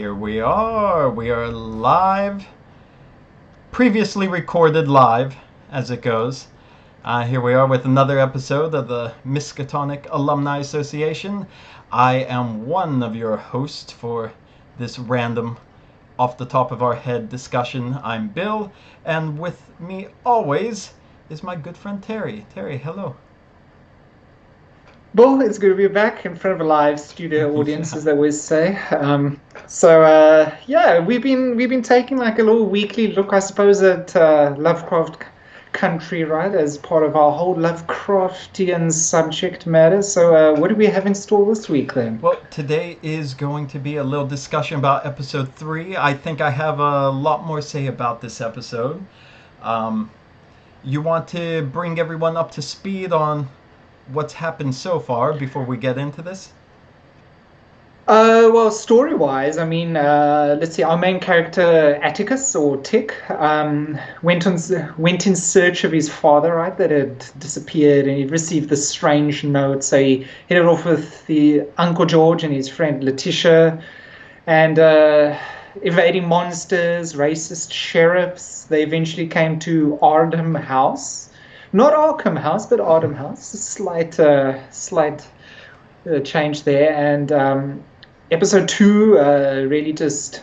here we are. We are live. Previously recorded live, as it goes. Here we are with another episode of the Miskatonic Alumni Association. I am one of your hosts for this random, off the top of our head discussion. I'm Bill, and with me always is my good friend Terry. Terry, hello. Well, it's good to be back in front of a live studio audience, as they always say. We've been taking like a little weekly look, I suppose, at Lovecraft country, right, as part of our whole Lovecraftian subject matter. So, what do we have in store this week then? Well, today is going to be a little discussion about episode 3. I think I have a lot more to say about this episode. You want to bring everyone up to speed on what's happened so far before we get into this? Well, story-wise, I mean, let's see. Our main character, Atticus or Tick, went in search of his father, right? That had disappeared, and he received this strange note. So he headed off with the Uncle George and his friend Letitia, and evading monsters, racist sheriffs. They eventually came to Ardham House. Not Arkham House, but Ardham House. A slight change there. And episode 2 really just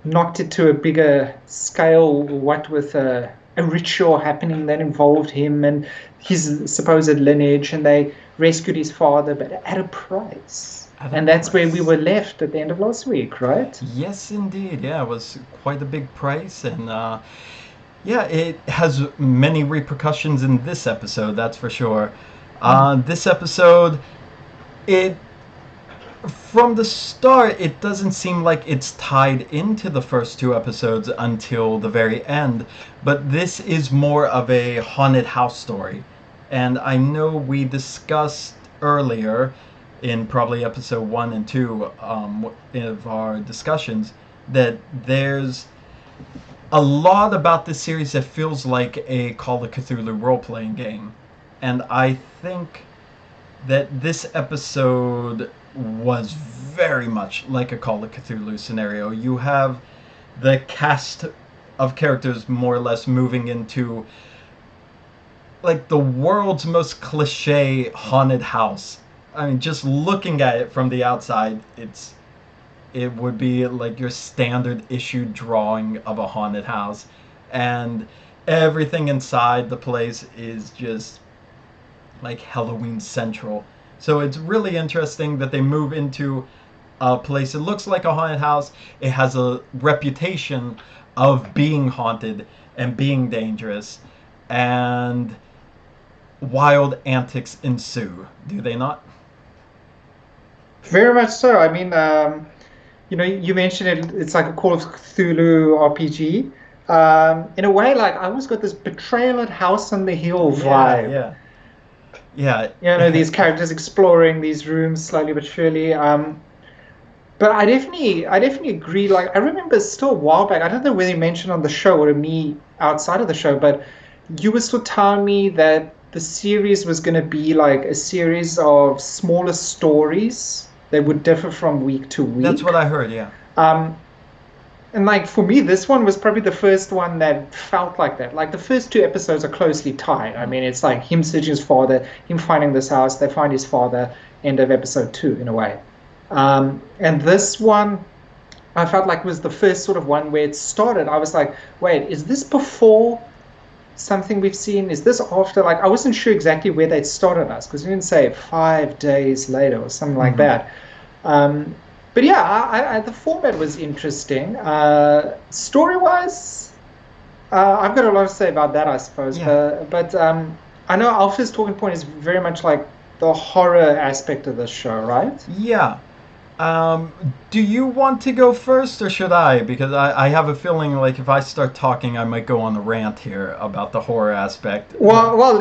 knocked it to a bigger scale, what with a ritual happening that involved him and his supposed lineage, and they rescued his father, but at a price. And that's where we were left at the end of last week, right? Yes, indeed. Yeah, it was quite a big price, and yeah, it has many repercussions in this episode, that's for sure. This episode, from the start, it doesn't seem like it's tied into the first 2 episodes until the very end, but this is more of a haunted house story. And I know we discussed earlier in probably episode 1 and 2 of our discussions that there's a lot about this series that feels like a Call of Cthulhu role-playing game. And I think that this episode was very much like a Call of Cthulhu scenario. You have the cast of characters more or less moving into like the world's most cliche haunted house. I mean, just looking at it from the outside, it would be like your standard issue drawing of a haunted house, and everything inside the place is just like Halloween Central. So it's really interesting that they move into a place that looks like a haunted house. It has a reputation of being haunted and being dangerous, and wild antics ensue, do they not? Very much so. I mean, you mentioned it. It's like a Call of Cthulhu RPG. In a way, like I always got this Betrayal at House on the Hill vibe. Yeah. These characters exploring these rooms slowly but surely. But I definitely agree. Like I remember still a while back. I don't know whether you mentioned on the show or to me outside of the show, but you were still telling me that the series was going to be like a series of smaller stories that would differ from week to week. That's what I heard, yeah. And like for me, this one was probably the first one that felt like that. Like the first 2 episodes are closely tied. I mean, it's like him searching his father, him finding this house, they find his father, end of episode 2 in a way. And this one, I felt like was the first sort of one where it started. I was like, wait, is this before something we've seen? Is this after? Like I wasn't sure exactly where they'd started us, because we didn't say 5 days later or something like that. But yeah, the format was interesting. Story-wise, I've got a lot to say about that, I suppose. Yeah. But I know our first talking point is very much like the horror aspect of the show, right? Yeah. Do you want to go first, or should I? Because I have a feeling like if I start talking, I might go on a rant here about the horror aspect. Well,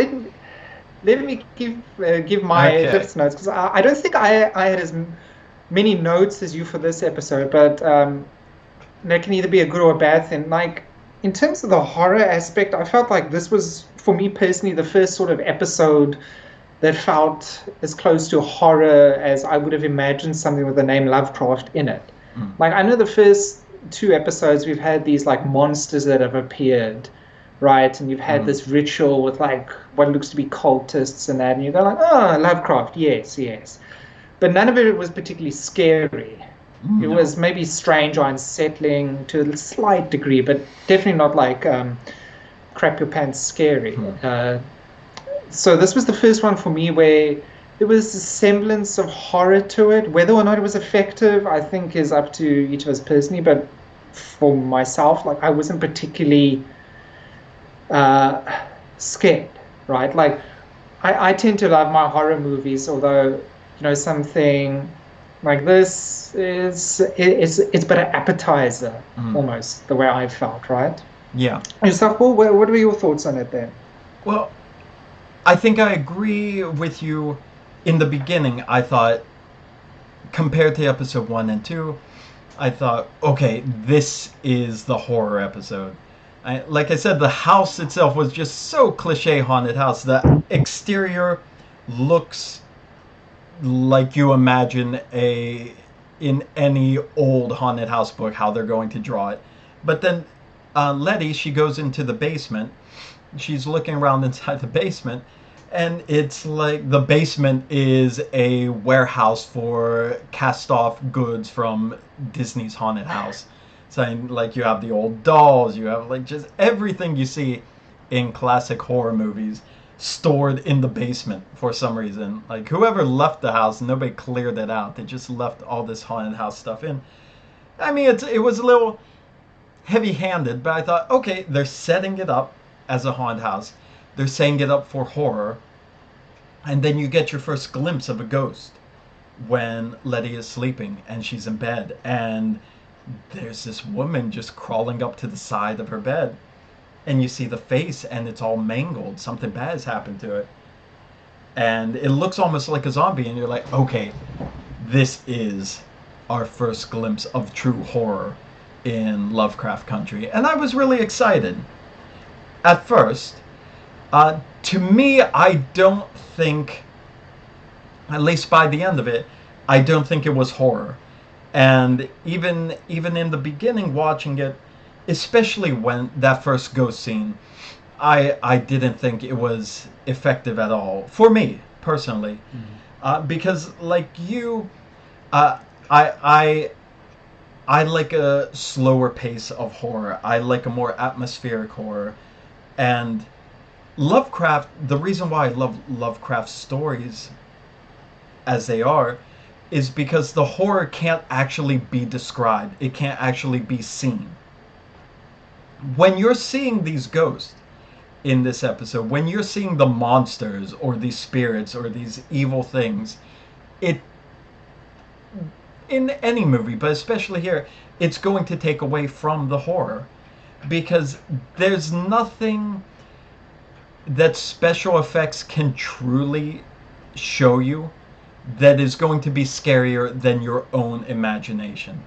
let me give my Cliff's notes, because I don't think I had as many notes as you for this episode, but that can either be a good or a bad thing. Like in terms of the horror aspect, I felt like this was, for me personally, the first sort of episode that felt as close to horror as I would have imagined something with the name Lovecraft in it. Like, I know the first two episodes we've had these like monsters that have appeared, right? And you've had this ritual with like what looks to be cultists and that, and you go like, oh, Lovecraft, yes, yes. But none of it was particularly scary. It No. was maybe strange or unsettling to a slight degree, but definitely not like crap your pants scary. So this was the first one for me where there was a semblance of horror to it. Whether or not it was effective, I think is up to each of us personally. But for myself, like I wasn't particularly uh, scared, right? Like I tend to love my horror movies, although something like this it's but an appetizer almost the way I felt, right? Yeah. Yourself, Paul, what were your thoughts on it then? Well, I think I agree with you. In the beginning, I thought, compared to episode 1 and 2, I thought, okay, this is the horror episode. Like I said, the house itself was just so cliche haunted house. The exterior looks like you imagine in any old haunted house book how they're going to draw it. But then Letty, she goes into the basement. She's looking around inside the basement, and it's like the basement is a warehouse for cast off goods from Disney's haunted house. So like you have the old dolls, you have like just everything you see in classic horror movies stored in the basement for some reason. Like whoever left the house, nobody cleared it out. They just left all this haunted house stuff in. I mean, it was a little heavy-handed, but I thought, okay, they're setting it up as a haunted house. They're setting it up for horror, and then you get your first glimpse of a ghost when Letty is sleeping and she's in bed, and there's this woman just crawling up to the side of her bed, and you see the face, and it's all mangled. Something bad has happened to it, and it looks almost like a zombie, and you're like, okay, this is our first glimpse of true horror in Lovecraft country, and I was really excited. At first, to me, I don't think, at least by the end of it, I don't think it was horror. And even in the beginning, watching it, especially when that first ghost scene, I didn't think it was effective at all for me personally, because like you, uh, I I I like a slower pace of horror. I like a more atmospheric horror. And Lovecraft, the reason why I love Lovecraft stories as they are is because the horror can't actually be described. It can't actually be seen. When you're seeing these ghosts in this episode, when you're seeing the monsters or these spirits or these evil things, it in any movie, but especially here, it's going to take away from the horror because there's nothing that special effects can truly show you that is going to be scarier than your own imagination.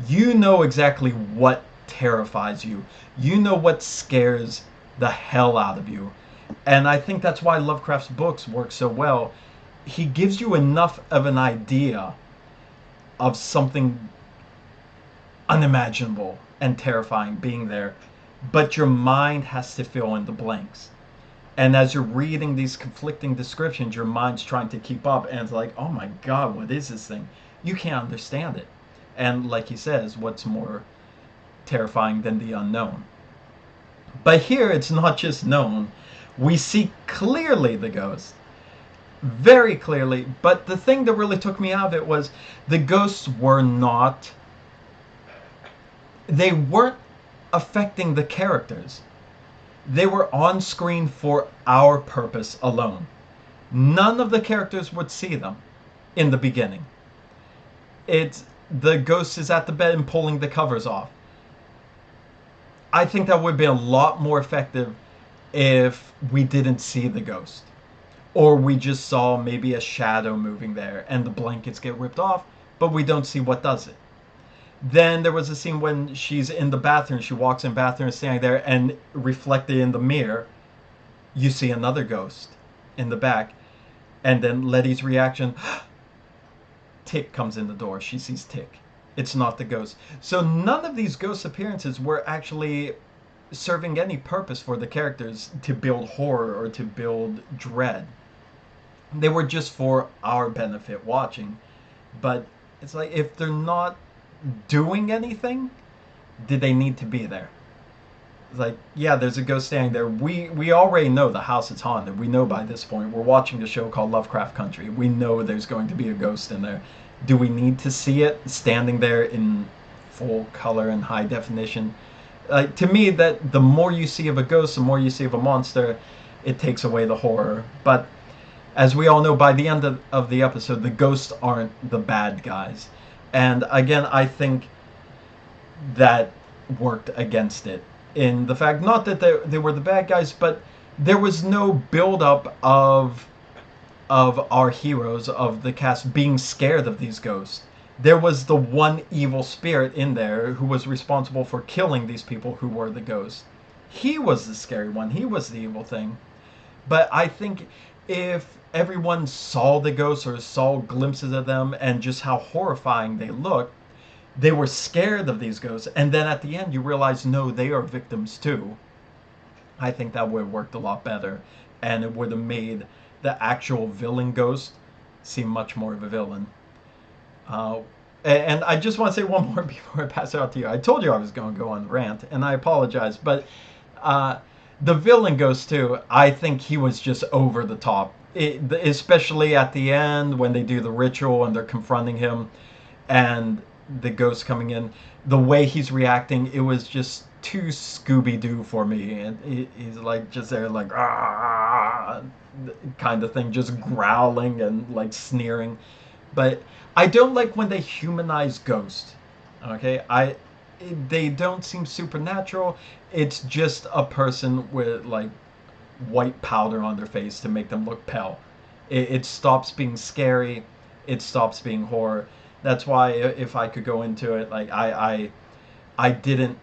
You know exactly what terrifies you. You know what scares the hell out of you. And I think that's why Lovecraft's books work so well. He gives you enough of an idea of something unimaginable and terrifying being there, but your mind has to fill in the blanks. And as you're reading these conflicting descriptions, your mind's trying to keep up, and it's like, oh my god, what is this thing? You can't understand it. And like he says, what's more terrifying than the unknown? But here, it's not just known. We see clearly the ghost. Very clearly. But the thing that really took me out of it was the ghosts were not... They weren't affecting the characters. They were on screen for our purpose alone. None of the characters would see them in the beginning. It's the ghost is at the bed and pulling the covers off. I think that would be a lot more effective if we didn't see the ghost. Or we just saw maybe a shadow moving there and the blankets get ripped off, but we don't see what does it. Then there was a scene when she's in the bathroom. She walks in the bathroom, standing there, and reflected in the mirror, you see another ghost in the back. And then Letty's reaction, Tick comes in the door. She sees Tick. It's not the ghost. So none of these ghost appearances were actually serving any purpose for the characters to build horror or to build dread. They were just for our benefit watching. But it's like, if they're not doing anything, did they need to be there? It's like, yeah, there's a ghost standing there. We already know the house is haunted. We know by this point. We're watching a show called Lovecraft Country. We know there's going to be a ghost in there. Do we need to see it standing there in full color and high definition? Like, to me, that the more you see of a ghost, the more you see of a monster, it takes away the horror. But as we all know, by the end of the episode, the ghosts aren't the bad guys. And again, I think that worked against it. In the fact, not that they were the bad guys, but there was no build-up of our heroes, of the cast, being scared of these ghosts. There was the one evil spirit in there who was responsible for killing these people who were the ghosts. He was the scary one. He was the evil thing. But I think if everyone saw the ghosts or saw glimpses of them and just how horrifying they looked, they were scared of these ghosts, and then at the end you realize, no, they are victims too. I think that would have worked a lot better, and it would have made the actual villain ghost seem much more of a villain. And I just want to say one more before I pass it out to you. I told you I was going to go on the rant, and I apologize, but the villain ghost too, I think he was just over the top. Especially at the end when they do the ritual and they're confronting him, and the ghost coming in, the way he's reacting, it was just too Scooby-Doo for me. And he's like just there like kind of thing, just growling and like sneering. But I don't like when they humanize ghosts. Okay, they don't seem supernatural. It's just a person with like white powder on their face to make them look pale. It stops being scary. It stops being horror. That's why, if I could go into it, like I didn't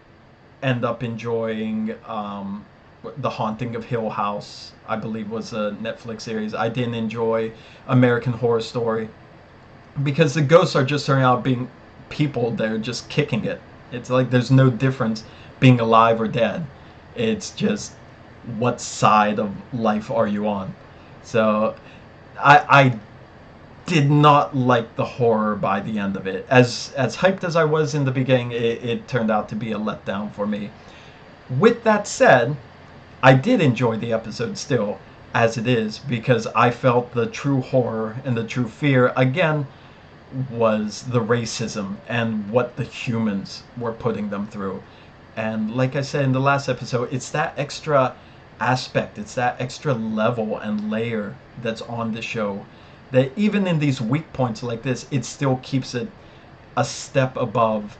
end up enjoying The Haunting of Hill House, I believe was a Netflix series. I didn't enjoy American Horror Story because the ghosts are just turning out being people. They're just kicking it. It's like there's no difference being alive or dead. It's just what side of life are you on. So I did not like the horror by the end of it. As hyped as I was in the beginning, it turned out to be a letdown for me. With that said, I did enjoy the episode still as it is, because I felt the true horror and the true fear again was the racism and what the humans were putting them through. And like I said in the last episode, it's that extra aspect, it's that extra level and layer that's on the show, that even in these weak points like this, it still keeps it a step above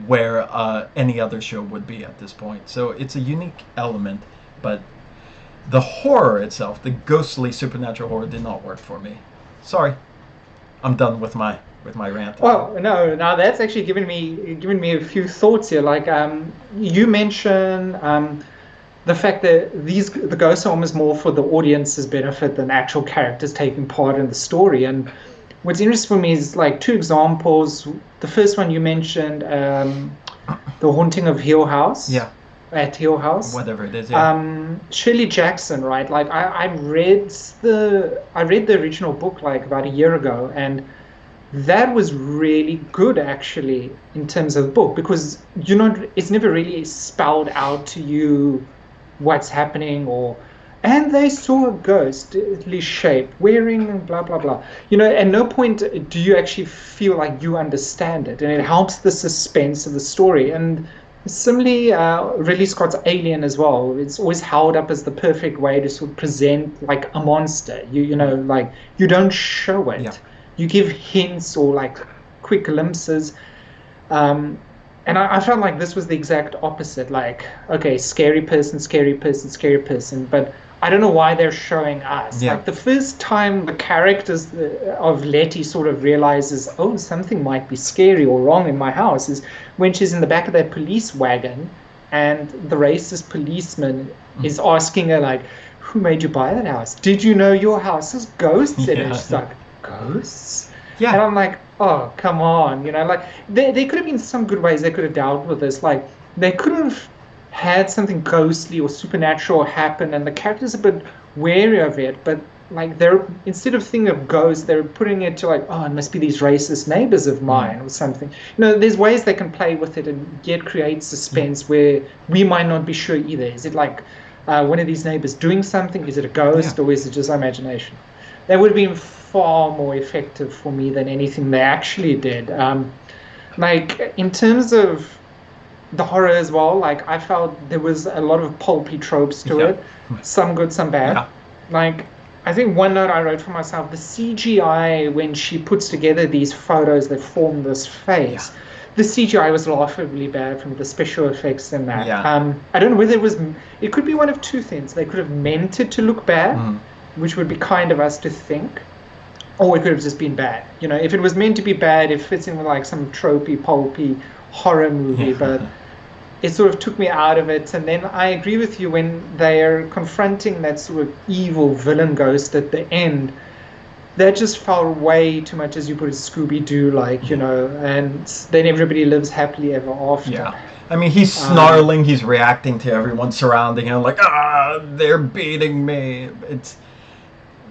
where any other show would be at this point. So it's a unique element, but the horror itself, the ghostly supernatural horror, did not work for me. Sorry, I'm done with my rant. Well, no, now that's actually given me a few thoughts here. Like you mentioned the fact that the ghosts are almost more for the audience's benefit than actual characters taking part in the story. And what's interesting for me is like two examples. The first one you mentioned, The Haunting of Hill House. Yeah. At Hill House. Whatever it is. Yeah. Shirley Jackson, right? Like I read the original book like about a year ago, and that was really good actually in terms of the book, because it's never really spelled out to you what's happening, and they saw a ghostly shape wearing blah blah blah. At no point do you actually feel like you understand it, and it helps the suspense of the story. And similarly, Ridley Scott's Alien as well. It's always held up as the perfect way to sort of present like a monster. Like you don't show it. Yeah. You give hints or like quick glimpses. And I felt like this was the exact opposite. Like, okay, scary person, scary person, scary person. But I don't know why they're showing us. Yeah. Like the first time the characters of Letty sort of realizes, oh, something might be scary or wrong in my house, is when she's in the back of that police wagon and the racist policeman is asking her, like, who made you buy that house? Did you know your house has ghosts in it? She's like, ghosts? Yeah. And I'm like, oh, come on, like there could have been some good ways they could have dealt with this. Like they could have had something ghostly or supernatural happen, and the characters are a bit wary of it. But like they're instead of thinking of ghosts, they're putting it to like, oh, it must be these racist neighbors of Mm. mine or something. There's ways they can play with it and yet create Yeah. suspense where we might not be sure either. Is it like one of these neighbors doing something? Is it a Yeah. ghost or is it just imagination? That would have been far more effective for me than anything they actually did. Like in terms of the horror as well, like I felt there was a lot of pulpy tropes to Yeah. it, some good, some bad. Yeah. Like I think one note I wrote for myself, the CGI when she puts together these photos that form this Yeah. face, the CGI was laughably bad from the special effects in that. Yeah. I don't know whether it could be one of two things. They could have meant it to look bad, Mm. which would be kind of us to think, or it could have just been bad. If it was meant to be bad, it fits in with like some tropey, pulpy horror movie, but Yeah. it sort of took me out of it. And then I agree with you when they're confronting that sort of evil villain ghost at the end. That just felt way too much, as you put it, Scooby Doo, like, and then everybody lives happily ever after. Yeah. I mean, he's Um, snarling. He's reacting to everyone surrounding him, like, they're beating me. It's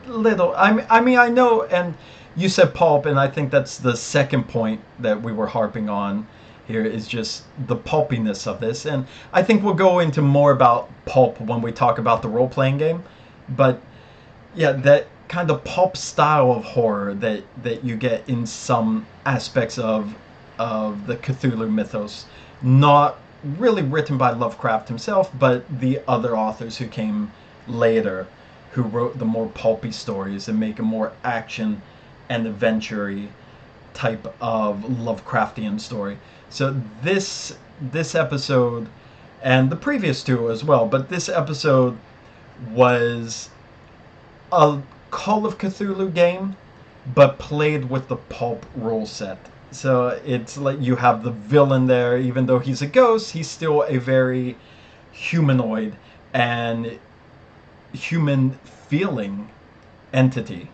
little. I mean, I know, and you said pulp, and I think that's the second point that we were harping on here is just the pulpiness of this. And I think we'll go into more about pulp when we talk about the role playing game. But yeah, that kind of pulp style of horror that you get in some aspects of the Cthulhu mythos, not really written by Lovecraft himself, but the other authors who came later, who wrote the more pulpy stories and make a more action and adventure type of Lovecraftian story. So this episode and the previous two as well, but this episode was a Call of Cthulhu game, but played with the pulp rule set. So it's like you have the villain there, even though he's a ghost, he's still a very humanoid and human feeling entity.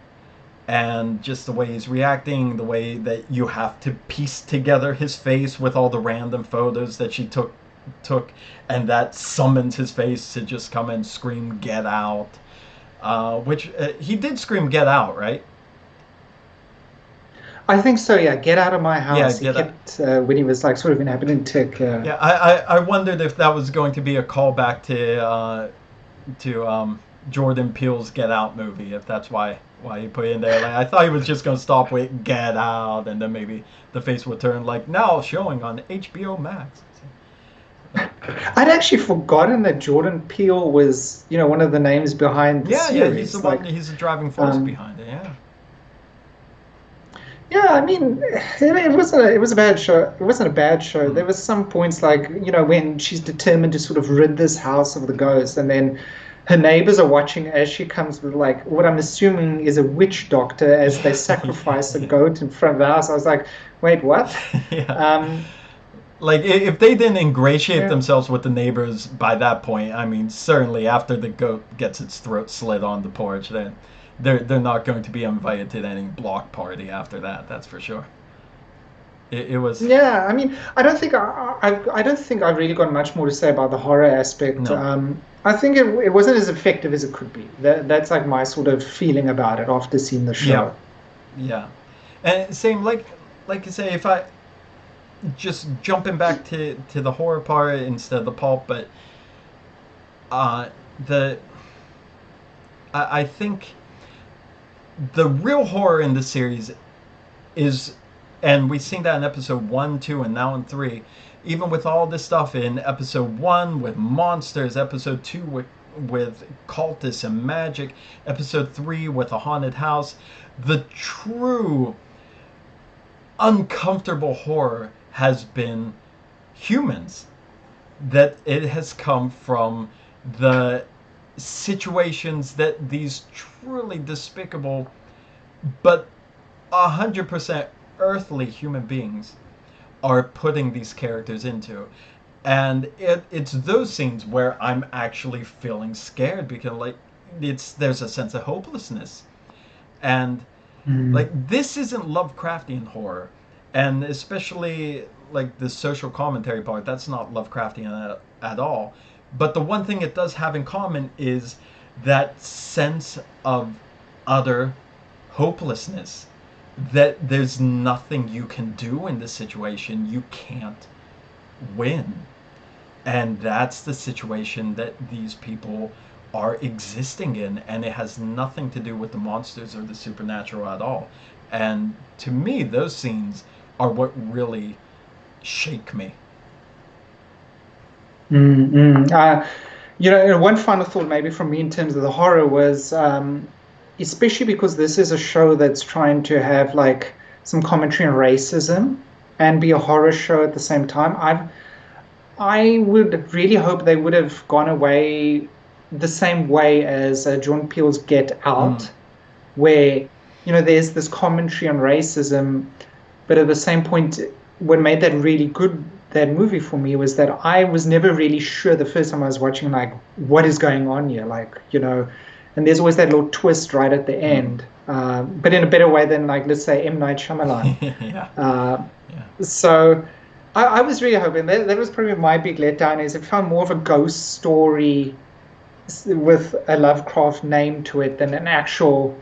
And just the way he's reacting, the way that you have to piece together his face with all the random photos that she took, and that summons his face to just come and scream "Get out!" Which he did scream "Get out!" Right? I think so, yeah. Get out of my Yeah, house. He "Get out!" kept, when he was like sort of inhabiting tech. Yeah, I wondered if that was going to be a callback to Jordan Peele's Get Out movie, if that's why he put it in there. Like I thought he was just gonna stop with Get Out, and then maybe the face would turn like now showing on HBO Max. I'd actually forgotten that Jordan Peele was, one of the names behind the Yeah, he's the series. one. Like, He's the driving force behind it. Yeah. yeah, I mean, it was a bad show. It wasn't a bad show. Mm. There was some points like, when she's determined to sort of rid this house of the ghost, and then her neighbors are watching as she comes with like what I'm assuming is a witch doctor as they sacrifice a goat in front of the house. I was like, wait, what? Yeah. Um, Like if they didn't ingratiate yeah. themselves with the neighbors by that point, I mean, certainly after the goat gets its throat slit on the porch, then they're not going to be invited to any block party after that. That's for sure. It was Yeah, I mean, I don't think I've really got much more to say about the horror aspect. no. I think it wasn't as effective as it could be. That's like my sort of feeling about it after seeing the Yeah, show. yeah, and same like you say, if I just jumping back to the horror part instead of the pulp, but uh, the I think the real horror in the series is, and we've seen that in episode 1, 2, and now in 3, even with all this stuff in episode 1 with monsters, episode 2 with cultists and magic, episode 3 with a haunted house, the true uncomfortable horror has been humans. That it has come from the situations that these truly despicable but 100% earthly human beings are putting these characters into. And it's those scenes where I'm actually feeling scared because like there's a sense of hopelessness. And Mm. Like, this isn't Lovecraftian horror, and especially like the social commentary part, that's not Lovecraftian at all. But the one thing it does have in common is that sense of utter hopelessness, that there's nothing you can do in this situation. You can't win. And that's the situation that these people are existing in, and it has nothing to do with the monsters or the supernatural at all. And to me, those scenes are what really shake me. Mm, one final thought maybe from me in terms of the horror was, especially because this is a show that's trying to have like some commentary on racism and be a horror show at the same time. I would really hope they would have gone away the same way as John Peele's Get Mm, Out, where there's this commentary on racism, but at the same point, what made that really good, that movie for me, was that I was never really sure the first time I was watching, like, what is going on here, like, and there's always that little twist right at the mm. end, but in a better way than, like, let's say M. Night Shyamalan. Yeah, Uh, yeah. so I was really hoping that was probably my big letdown, is it found more of a ghost story with a Lovecraft name to it than an actual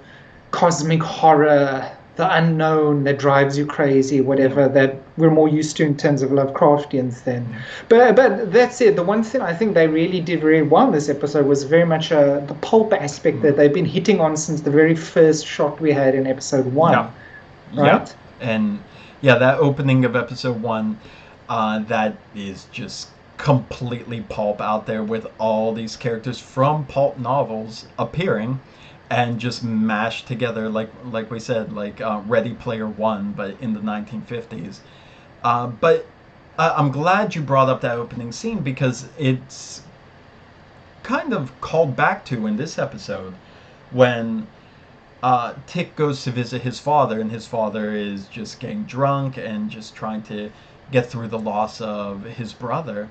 cosmic horror, the unknown that drives you crazy, Yeah. whatever that we're more used to in terms of Lovecraftians then. Yeah. But that said, the one thing I think they really did very well in this episode was very much the pulp aspect Mm. that they've been hitting on since the very first shot we had in episode Yeah. one, Yeah. right? And yeah, that opening of episode one, that is just completely pulp out there with all these characters from pulp novels appearing and just mashed together, like we said, like Ready Player One, but in the 1950s. But I'm glad you brought up that opening scene because it's kind of called back to in this episode when Tick goes to visit his father, and his father is just getting drunk and just trying to get through the loss of his brother.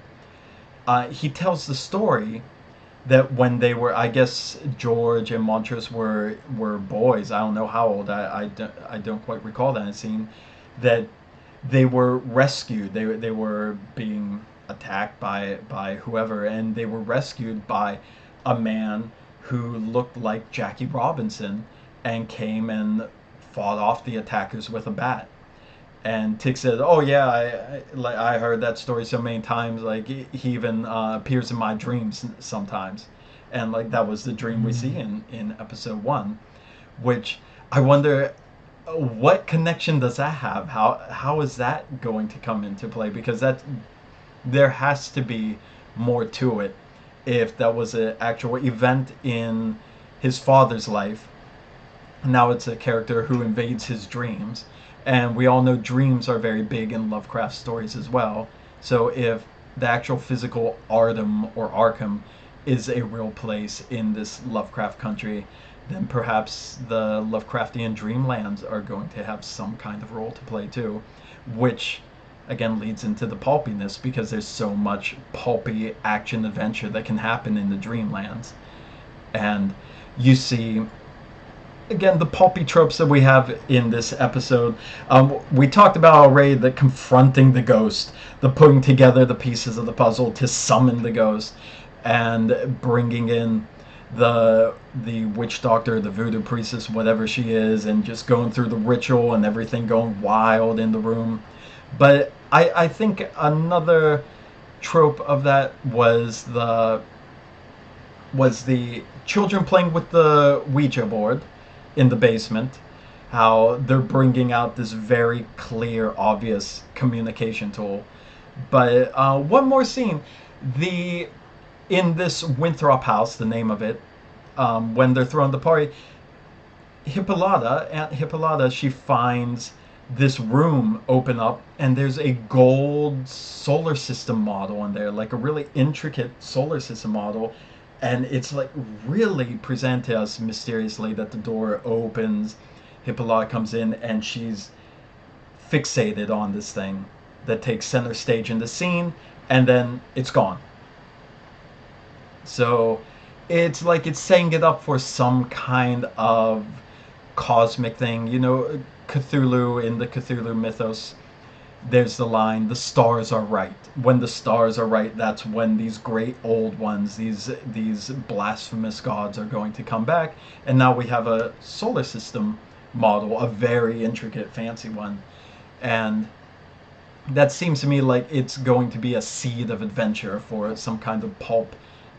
He tells the story that when they were, I guess George and Montrose were boys. I don't know how old. I don't quite recall that scene. That they were rescued. They were being attacked by whoever, and they were rescued by a man who looked like Jackie Robinson and came and fought off the attackers with a bat. And Tick said, "Oh yeah, I heard that story so many times. Like he even appears in my dreams sometimes." And like that was the dream we see in episode one, which I wonder what connection does that have? How is that going to come into play? Because that there has to be more to it if that was an actual event in his father's life. Now it's a character who invades his dreams, and we all know dreams are very big in Lovecraft stories as well. So if the actual physical Ardham or Arkham is a real place in this Lovecraft country, then perhaps the Lovecraftian Dreamlands are going to have some kind of role to play too, which again leads into the pulpiness because there's so much pulpy action adventure that can happen in the Dreamlands. And you see again the pulpy tropes that we have in this episode. We talked about already the confronting the ghost, the putting together the pieces of the puzzle to summon the ghost, and bringing in the witch doctor, the voodoo priestess, whatever she is, and just going through the ritual and everything going wild in the room. But I think another trope of that was the children playing with the Ouija board in the basement. How they're bringing out this very clear, obvious communication tool. But one more scene, the in this Winthrop house, the name of it, when they're throwing the party, Aunt Hippolyta, she finds this room open up, and there's a gold solar system model in there, like a really intricate solar system model, and it's like really presented to us mysteriously that the door opens, Hippolyta comes in, and she's fixated on this thing that takes center stage in the scene, and then it's gone. So it's like it's setting it up for some kind of cosmic thing. You know, Cthulhu, in the Cthulhu mythos, there's the line, the stars are right. When the stars are right, that's when these great old ones, these blasphemous gods, are going to come back. And now we have a solar system model, a very intricate, fancy one. And that seems to me like it's going to be a seed of adventure for some kind of pulp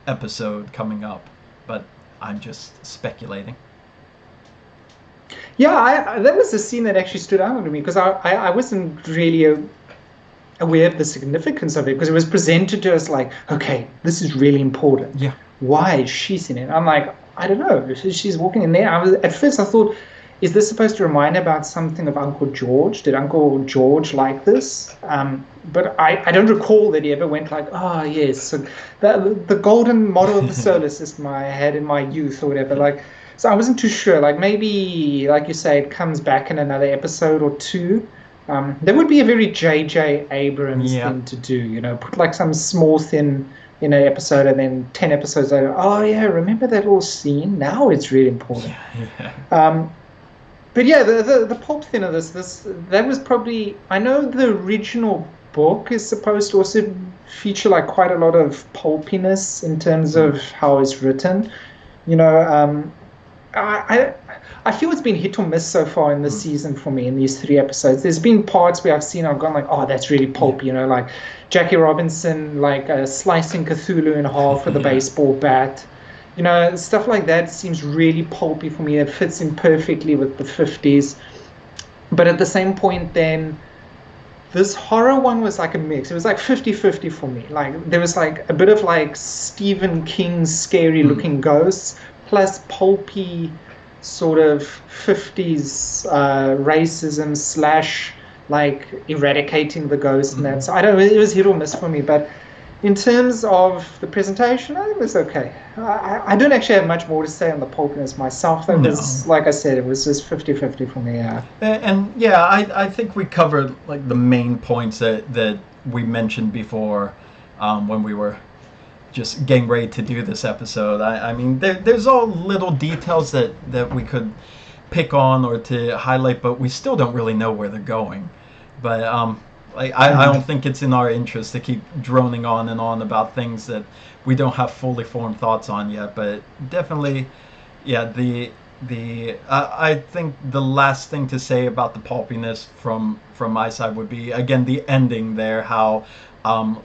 episode coming up. But I'm just speculating. Yeah, that was the scene that actually stood out to me because I wasn't really aware of the significance of it because it was presented to us like, okay, this is really important. Yeah. Why is she in it? I'm like, I don't know. She's walking in there. At first I thought, is this supposed to remind about something of Uncle George? Did Uncle George like this? But I don't recall that he ever went like, oh, yes. So the golden model of the solar system I had in my youth or whatever. Like, so I wasn't too sure. Like maybe, like you say, it comes back in another episode or two. That would be a very J.J. Abrams thing to do. You know, put like some small thin episode and then 10 episodes later, oh, yeah, remember that little scene? Now it's really important. Yeah. But yeah, the pulp thing of this that was probably, I know the original book is supposed to also feature like quite a lot of pulpiness in terms of how it's written. You know, I feel it's been hit or miss so far in this season for me in these 3 episodes. There's been parts where I've gone like, oh, that's really pulpy, you know, like Jackie Robinson like slicing Cthulhu in half with a baseball bat. You know, stuff like that seems really pulpy for me. It fits in perfectly with the 50s. But at the same point then, this horror one was like a mix. It was like 50-50 for me. Like there was like a bit of like Stephen King's scary looking ghosts, plus pulpy sort of 50s racism / like eradicating the ghost and that. So I don't know, it was hit or miss for me. But in terms of the presentation, I think it was okay. I don't actually have much more to say on the pulpiness myself. That was, like I said, it was just 50-50 for me. Yeah. And yeah, I think we covered like the main points that we mentioned before when we were just getting ready to do this episode. I mean, there's all little details that we could pick on or to highlight, but we still don't really know where they're going. But I don't think it's in our interest to keep droning on and on about things that we don't have fully formed thoughts on yet. But definitely, yeah, I think the last thing to say about the pulpiness from my side would be, again, the ending there, how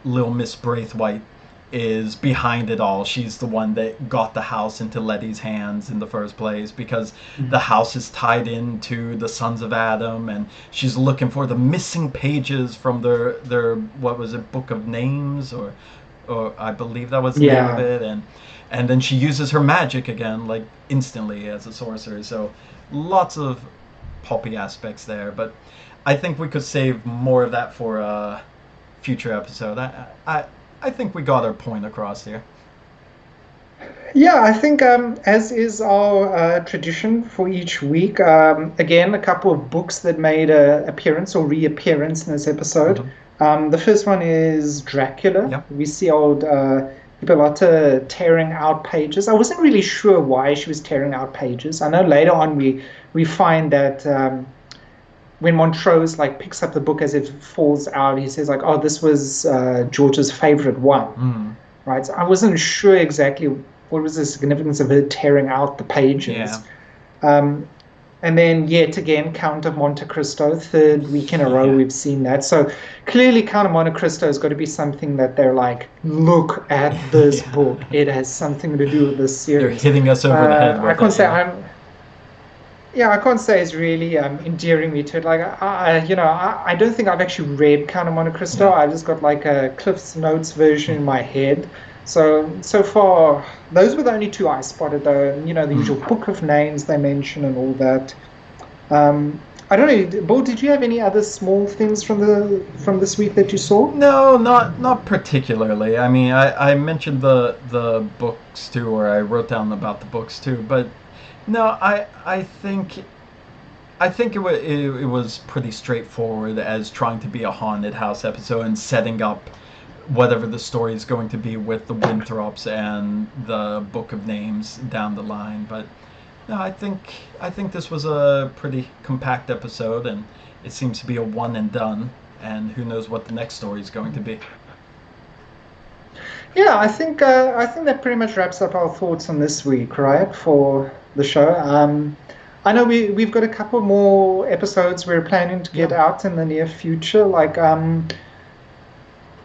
little Miss Braithwaite is behind it all. She's the one that got the house into Letty's hands in the first place because the house is tied into the Sons of Adam, and she's looking for the missing pages from their what was it, Book of Names, or I believe that was the name of it, and then she uses her magic again, like instantly as a sorcerer. So lots of pulpy aspects there, but I think we could save more of that for a future episode. I think we got our point across here. Yeah, I think as is our tradition for each week, again, a couple of books that made an appearance or reappearance in this episode. The first one is Dracula. Yep. We see old Hippolyta tearing out pages. I wasn't really sure why she was tearing out pages. I know later on we find that when Montrose like picks up the book as it falls out, he says like, "Oh, this was George's favorite one," right? So I wasn't sure exactly what was the significance of her tearing out the pages. And then yet again, Count of Monte Cristo, 3rd week in a row we've seen that. So clearly, Count of Monte Cristo has got to be something that they're like, look at this book; it has something to do with this series. They're hitting us over the head. I can't say I can't say it's really endearing me to it. Like, I don't think I've actually read Count of Monte Cristo. I've just got like a Cliff's Notes version in my head. So far, those were the only 2 I spotted, though. You know, the usual Book of Names they mention and all that. I don't know, Bull, did you have any other small things from this week that you saw? No, not particularly. I mean, I mentioned the books too, or I wrote down about the books too, but no, I think it was pretty straightforward as trying to be a haunted house episode and setting up whatever the story is going to be with the Winthrops and the Book of Names down the line. But No, I think this was a pretty compact episode, and it seems to be a one and done. And who knows what the next story is going to be. Yeah, I think that pretty much wraps up our thoughts on this week, right, for the show. I know we've got a couple more episodes we're planning to get Yeah. out in the near future. Like,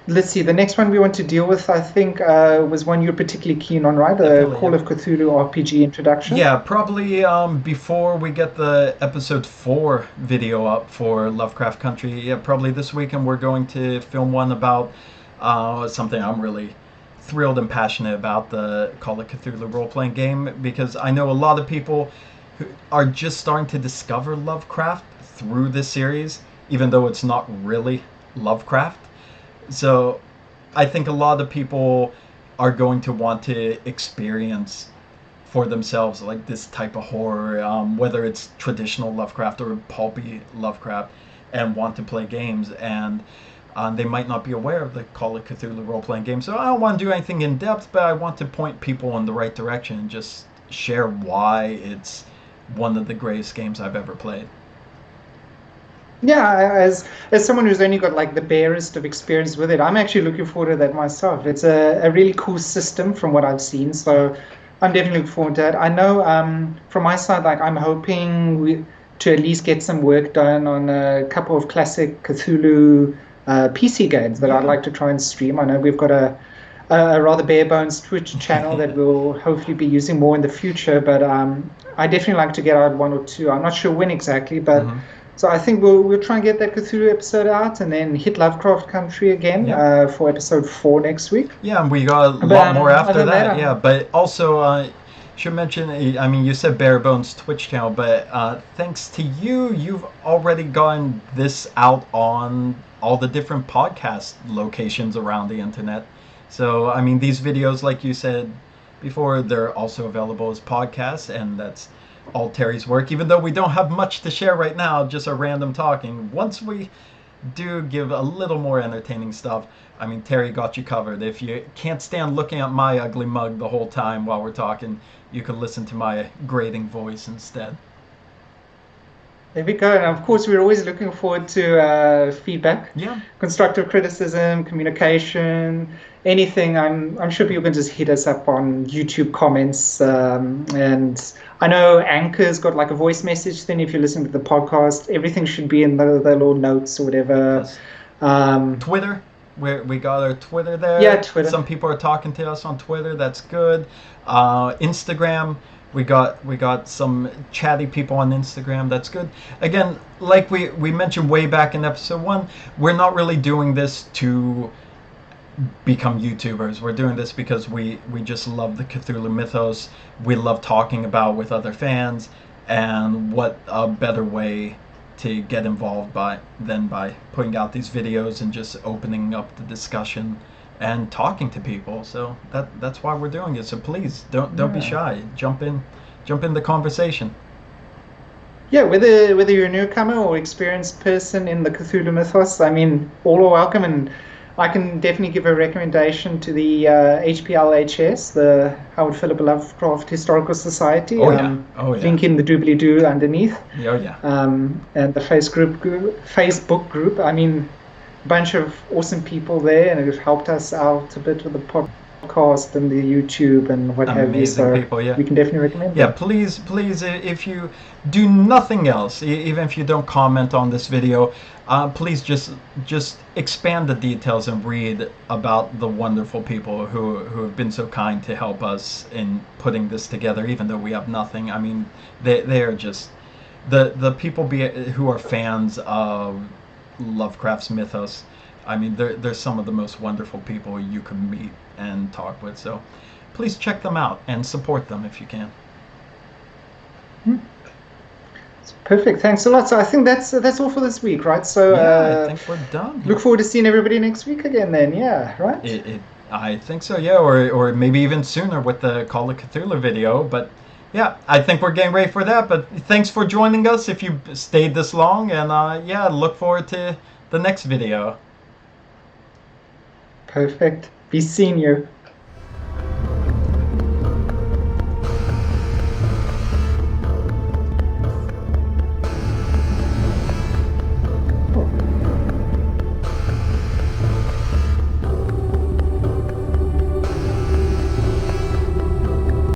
let's see, the next one we want to deal with, I think, was one you're particularly keen on, right? The Definitely, Call yeah. of Cthulhu RPG introduction. Yeah, probably before we get the episode 4 video up for Lovecraft Country. Yeah, probably this weekend we're going to film one about something I'm really thrilled and passionate about, the Call of Cthulhu role playing game, because I know a lot of people who are just starting to discover Lovecraft through this series, even though it's not really Lovecraft. So I think a lot of people are going to want to experience for themselves like this type of horror, whether it's traditional Lovecraft or pulpy Lovecraft, and want to play games. And they might not be aware of the Call of Cthulhu role playing game. So I don't want to do anything in depth, but I want to point people in the right direction and just share why it's one of the greatest games I've ever played. Yeah, as someone who's only got like the barest of experience with it, I'm actually looking forward to that myself. It's a really cool system from what I've seen, so I'm definitely looking forward to that. I know from my side, like I'm hoping to at least get some work done on a couple of classic Cthulhu PC games that I'd Yeah. like to try and stream. I know we've got a rather bare bones Twitch channel that we'll hopefully be using more in the future, but I definitely like to get out one or two. I'm not sure when exactly, but. Hmm. So I think we'll try and get that Cthulhu episode out, and then hit Lovecraft Country again Yeah. For episode 4 next week. Yeah, and we got a But lot more other after than that, that. Yeah, but also should mention. I mean, you said Bare Bones Twitch channel, but thanks to you, you've already gotten this out on all the different podcast locations around the internet. So I mean, these videos, like you said before, they're also available as podcasts, and that's all Terry's work. Even though we don't have much to share right now, just a random talking. Once we do give a little more entertaining stuff, I mean, Terry got you covered. If you can't stand looking at my ugly mug the whole time while we're talking, you can listen to my grating voice instead. there we go. And of course, we're always looking forward to feedback, Yeah, constructive criticism, communication, anything. I'm sure people can just hit us up on YouTube comments. And I know Anchor's got like a voice message thing. If you're listening to the podcast, everything should be in the little notes or whatever. plus Um, Twitter. We got our Twitter there. Yeah, Twitter. Some people are talking to us on Twitter. That's good. Instagram. We got some chatty people on Instagram. That's good. Again, like we mentioned way back in episode 1, we're not really doing this to become YouTubers. We're doing this because we just love the Cthulhu mythos. We love talking about with other fans, and what a better way to get involved by putting out these videos and just opening up the discussion and talking to people. So that's why we're doing it. So please don't be Yeah. shy. Jump in the conversation. Yeah, whether you're a newcomer or experienced person in the Cthulhu mythos, I mean, all are welcome, and I can definitely give a recommendation to the HPLHS, the Howard Philip Lovecraft Historical Society. Oh yeah. Oh yeah. Link in the doobly-doo underneath, Oh yeah. and the Facebook group. I mean, a bunch of awesome people there, and it helped us out a bit with the podcast and the YouTube and what have you. Amazing So people, yeah. we can definitely recommend Yeah, them. please, if you do nothing else, even if you don't comment on this video, please just expand the details and read about the wonderful people who have been so kind to help us in putting this together, even though we have nothing. I mean, they are just the people who are fans of Lovecraft's mythos. I mean, they're some of the most wonderful people you can meet and talk with. So please check them out and support them if you can. Perfect. Thanks a lot. So I think that's all for this week, right? So Yeah, I think we're done. look forward to seeing everybody next week again then. Yeah, right? I think so, yeah, or maybe even sooner with the Call of Cthulhu video. But yeah, I think we're getting ready for that. But thanks for joining us if you stayed this long, and yeah, look forward to the next video. Perfect. Be seeing you.